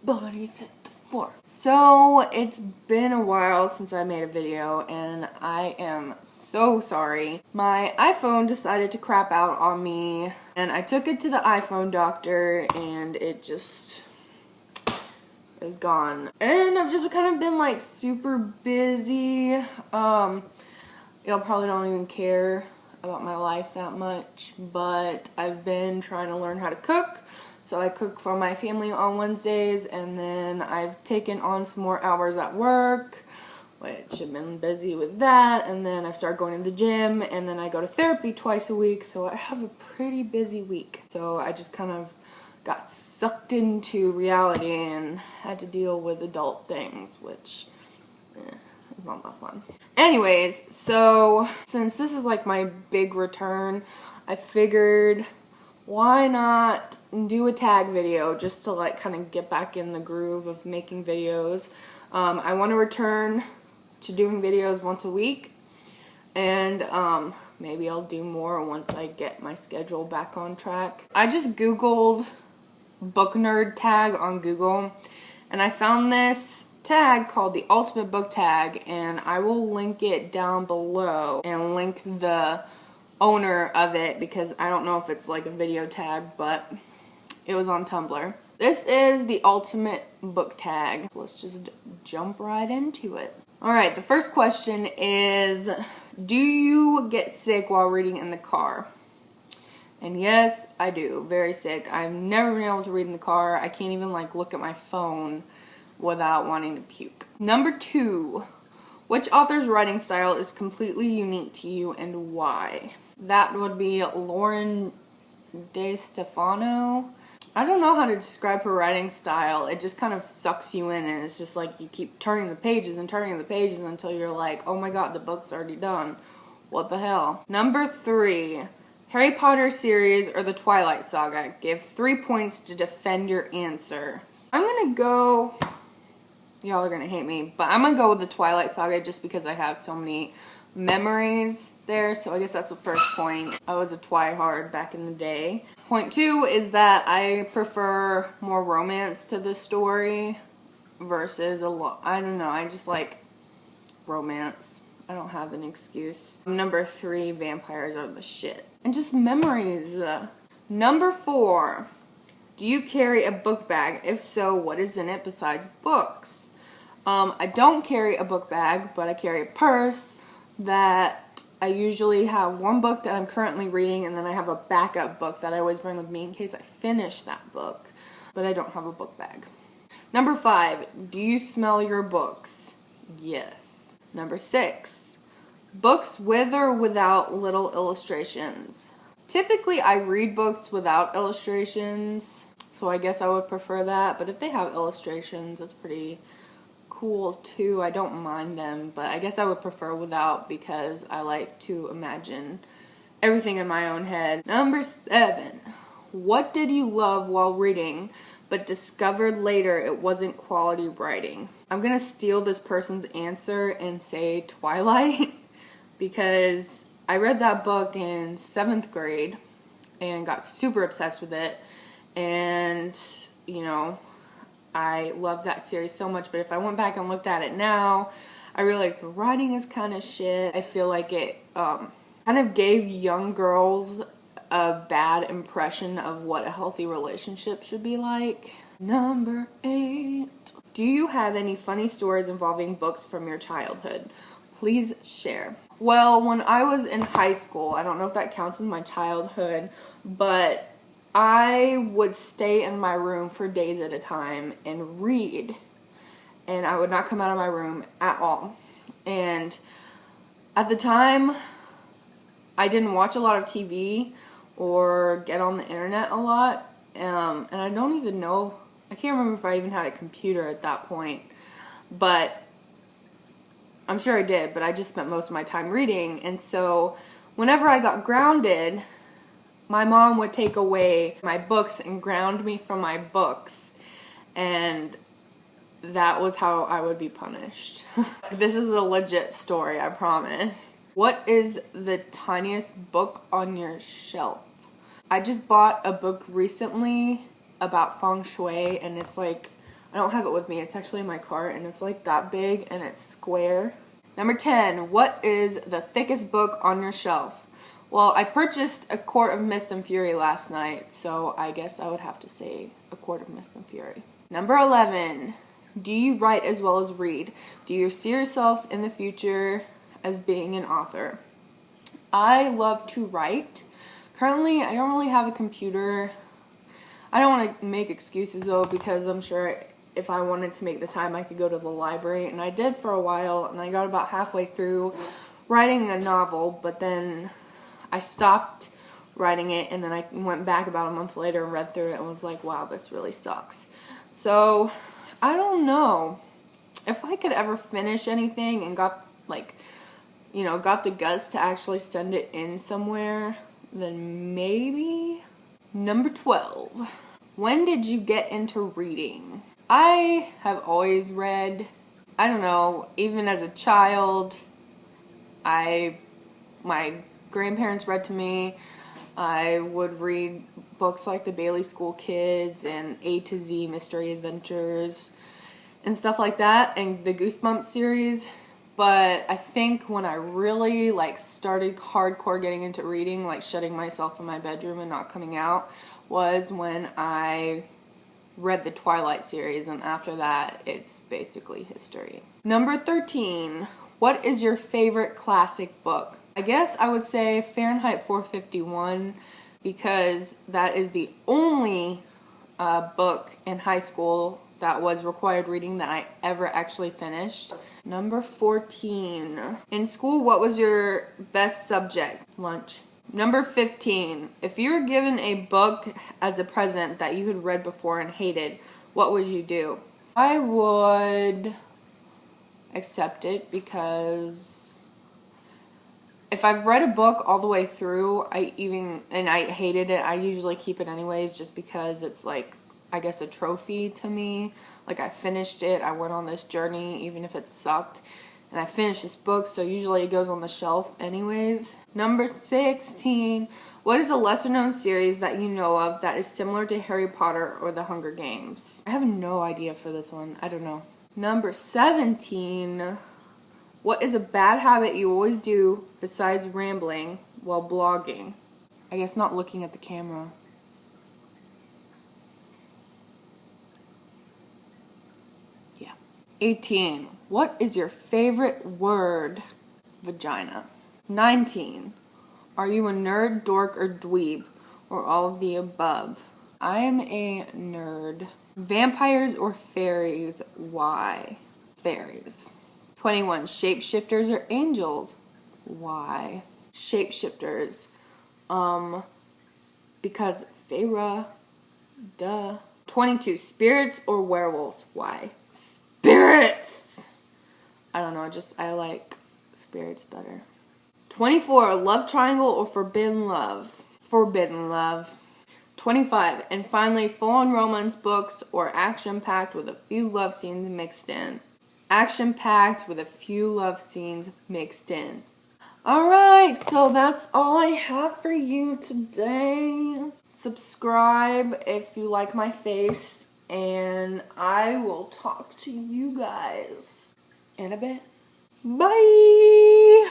bodies at the floor. So it's been a while since I made a video and I am so sorry. My iPhone decided to crap out on me and I took it to the iPhone doctor and it was gone. And I've just kind of been like super busy. Y'all probably don't even care about my life that much, but I've been trying to learn how to cook. So I cook for my family on Wednesdays, and then I've taken on some more hours at work, which I've been busy with that, and then I've started going to the gym, and then I go to therapy twice a week, so I have a pretty busy week. So I just kind of got sucked into reality and had to deal with adult things, which is not that fun. Anyways, so since this is like my big return, I figured why not do a tag video just to like kind of get back in the groove of making videos. I want to return to doing videos once a week, and maybe I'll do more once I get my schedule back on track. I just googled book nerd tag on Google and I found this tag called the ultimate book tag, and I will link it down below and link the owner of it because I don't know if it's like a video tag, but it was on Tumblr. This is the ultimate book tag. So let's just jump right into it. Alright, the first question is, do you get sick while reading in the car? And yes, I do. Very sick. I've never been able to read in the car. I can't even like look at my phone without wanting to puke. Number 2, which author's writing style is completely unique to you and why? That would be Lauren DeStefano. I don't know how to describe her writing style. It just kind of sucks you in, and it's just like you keep turning the pages and turning the pages until you're like, oh my god, the book's already done. What the hell? Number 3, Harry Potter series or the Twilight Saga? Give 3 points to defend your answer. I'm gonna go, y'all are gonna hate me, but I'm gonna go with the Twilight Saga just because I have so many memories there, so I guess that's the first point. I was a twihard back in the day. Point 2 is that I prefer more romance to the story versus I don't know, I just like romance. I don't have an excuse. Number 3, vampires are the shit. And just memories. Number 4, do you carry a book bag? If so, what is in it besides books? I don't carry a book bag, but I carry a purse that I usually have one book that I'm currently reading, and then I have a backup book that I always bring with me in case I finish that book, but I don't have a book bag. Number 5, do you smell your books? Yes. Number 6, books with or without little illustrations? Typically I read books without illustrations, so I guess I would prefer that, but if they have illustrations, it's pretty cool too. I don't mind them, but I guess I would prefer without because I like to imagine everything in my own head. Number 7, what did you love while reading but discovered later it wasn't quality writing? I'm gonna steal this person's answer and say Twilight because I read that book in 7th grade and got super obsessed with it, and you know, I love that series so much, but if I went back and looked at it now, I realized the writing is kind of shit. I feel like it kind of gave young girls a bad impression of what a healthy relationship should be like. Number 8, do you have any funny stories involving books from your childhood? Please share. Well, when I was in high school, I don't know if that counts as my childhood, but I would stay in my room for days at a time and read, and I would not come out of my room at all. And at the time, I didn't watch a lot of TV or get on the internet a lot, and I don't even know, I can't remember if I even had a computer at that point, but I'm sure I did, but I just spent most of my time reading. And so whenever I got grounded, my mom would take away my books and ground me from my books, and that was how I would be punished. This is a legit story, I promise. What is the tiniest book on your shelf? I just bought a book recently about feng shui, and it's like I don't have it with me. It's actually in my cart, and it's like that big, and it's square. Number 10, what is the thickest book on your shelf? Well, I purchased A Court of Mist and Fury last night, so I guess I would have to say A Court of Mist and Fury. Number 11, do you write as well as read? Do you see yourself in the future as being an author? I love to write. Currently, I don't really have a computer. I don't want to make excuses though, because I'm sure if I wanted to make the time, I could go to the library, and I did for a while, and I got about halfway through writing a novel, but then I stopped writing it, and then I went back about a month later and read through it and was like, wow, this really sucks. So, I don't know. If I could ever finish anything and got the guts to actually send it in somewhere, then maybe. Number 12. When did you get into reading? I have always read. I don't know, even as a child, my grandparents read to me. I would read books like the Bailey School Kids and A to Z Mystery Adventures and stuff like that, and the Goosebumps series. But I think when I really started hardcore getting into reading, shutting myself in my bedroom and not coming out, was when I read the Twilight series, and after that, it's basically history. Number 13. What is your favorite classic book? I guess I would say Fahrenheit 451, because that is the only book in high school that was required reading that I ever actually finished. Number 14. In school, what was your best subject? Lunch. Number 15. If you were given a book as a present that you had read before and hated, what would you do? I would accept it, because if I've read a book all the way through, and I hated it, I usually keep it anyways, just because it's I guess a trophy to me. I finished it, I went on this journey, even if it sucked, and I finished this book, so usually it goes on the shelf anyways. Number 16. What is a lesser known series that you know of that is similar to Harry Potter or the Hunger Games? I have no idea for this one. I don't know. Number 17. What is a bad habit you always do besides rambling while blogging? I guess not looking at the camera. Yeah. 18. What is your favorite word? Vagina. 19. Are you a nerd, dork, or dweeb? Or all of the above? I am a nerd. Vampires or fairies? Why? Fairies. 21. Shapeshifters or angels? Why? Shapeshifters. Because Feyre. Duh. 22. Spirits or werewolves? Why? Spirits! I don't know, I like spirits better. 24. Love triangle or forbidden love? Forbidden love. 25. And finally, full-on romance books or action-packed with a few love scenes mixed in? Action-packed with a few love scenes mixed in. Alright, so that's all I have for you today. Subscribe if you like my face, and I will talk to you guys in a bit. Bye!